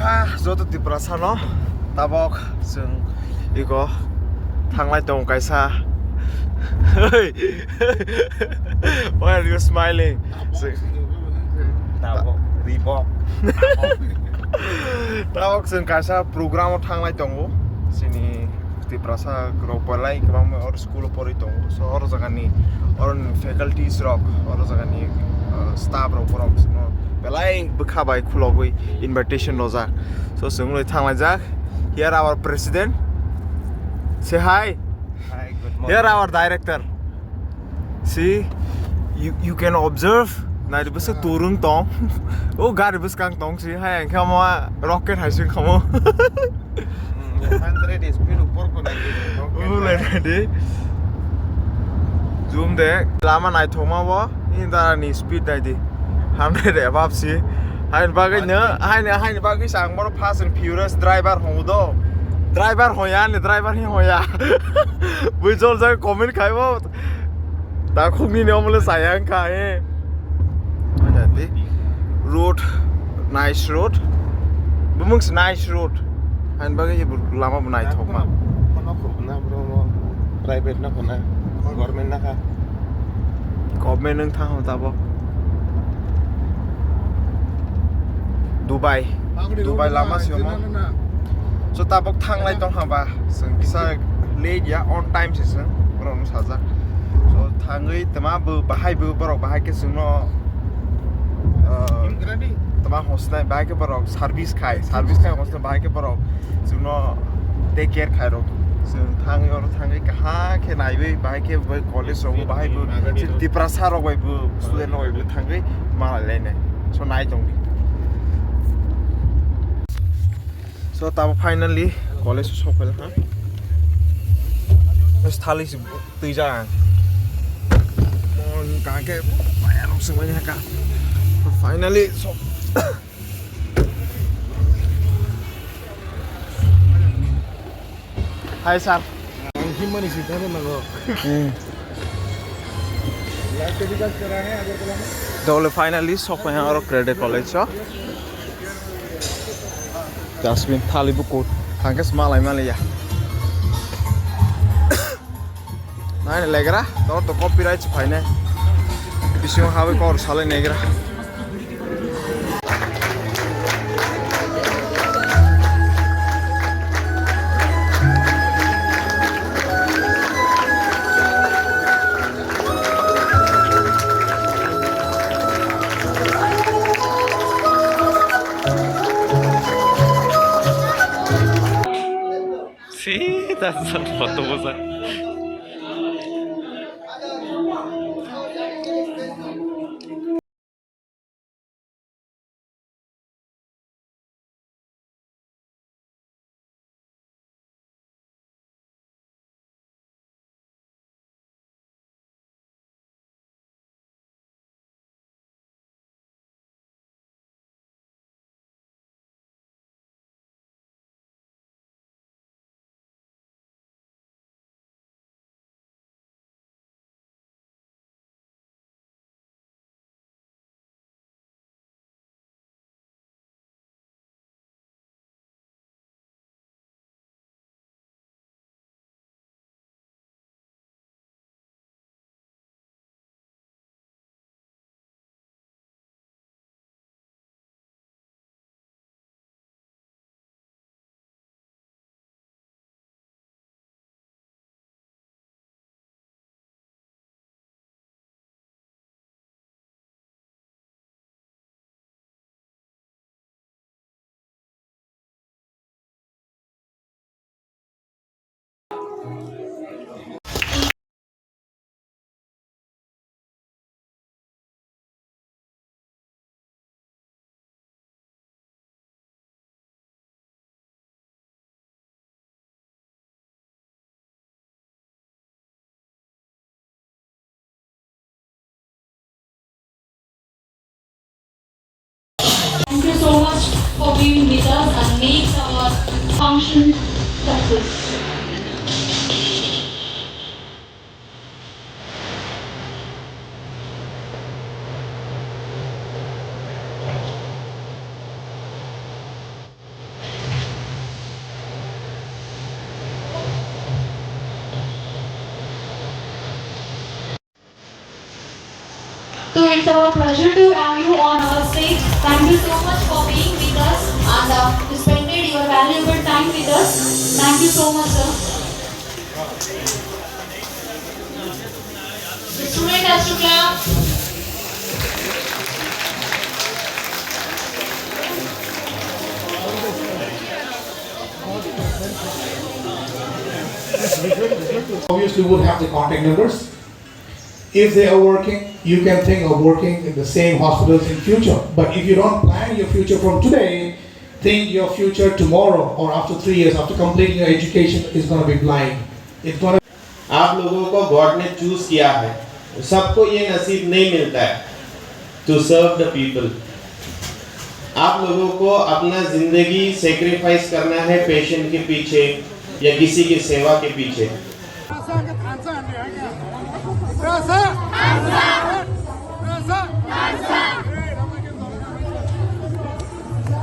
Ka joto tiprasa no tabok जों igo thanglai tong kaisa hey why are you smiling tabok ribok tabok जों kaisa program thanglai tongo sini tiprasa gropalai kebang or school pori tongo so or jagani or faculties rock or jagani staff rock rock no belai bukhabai khulogoi invitation lojak so जोंलै thanglajak here our president say hi. Hi, good morning. Here our director. See, you can observe. Nai di bus turun tong. Oh, gari bus kang tong see. Hai, kamu rocket hai sih kamu. 100 speed upor ko naik. Oh, lain di. Zoom deh. Lama naik thoma wa. Ini darah ni speed naik di. 100 above sih. Hai bagai ne. Hai bagai sang mana fast and furious driver hodo. Driver hoya ne driver hi hoya. Bujol jai comment khai bo. Ta khungni ne omle sayang khai. Ada di. Road nice road. Bumung's nice road. Han bagai lama bunai thokma. Kono khubna bro private na kona government na ka. Government nang thang ta bo. Dubai lama sioma. So tabok thanglai tong haba जों kisa late ya on time se जों borong sajak so thangai tama bo bahai bo borok bahai ke जोंनो tama hosnai bahai ke borok service khai hosnai bahai ke borok जोंनो take care khai rok जों thangai or thangai kaha ke naibe bahai ke college rok bahai bo diprasa rok bai bo student rok bai thangai malai lene so nai tong so tabo finally college sokol ha bes thali si tuja mon ka ke bayam semuanya ka finally so Hai sir हिम्मत इसी तरह मंगो lab telecast कराने अगर कलाम dole finally sok pa aro credit college so Jasmine thali buku hangkas malai ya nai legra dor to copyright phaine bising hawe kor sale negra See, that's a photo was that. Thank you so much for being with us and make our function success. So it's our pleasure to have you on our stage. Thank you so much for being with us and spending your valuable time with us. Thank you so much, sir. The student has to clap. Obviously would have the contact numbers. If they are working, you can think of working in the same hospitals in future. But if you don't plan your future from today, think your future tomorrow or after 3 years, after completing your education, is going to be blind. It's going to आप लोगों को God ने choose किया है, सबको ये नसीब नहीं मिलता है टू सर्व द पीपल। आप लोगों को अपना जिंदगी सेक्रीफाइस करना है पेशेंट के पीछे या किसी की सेवा के पीछे।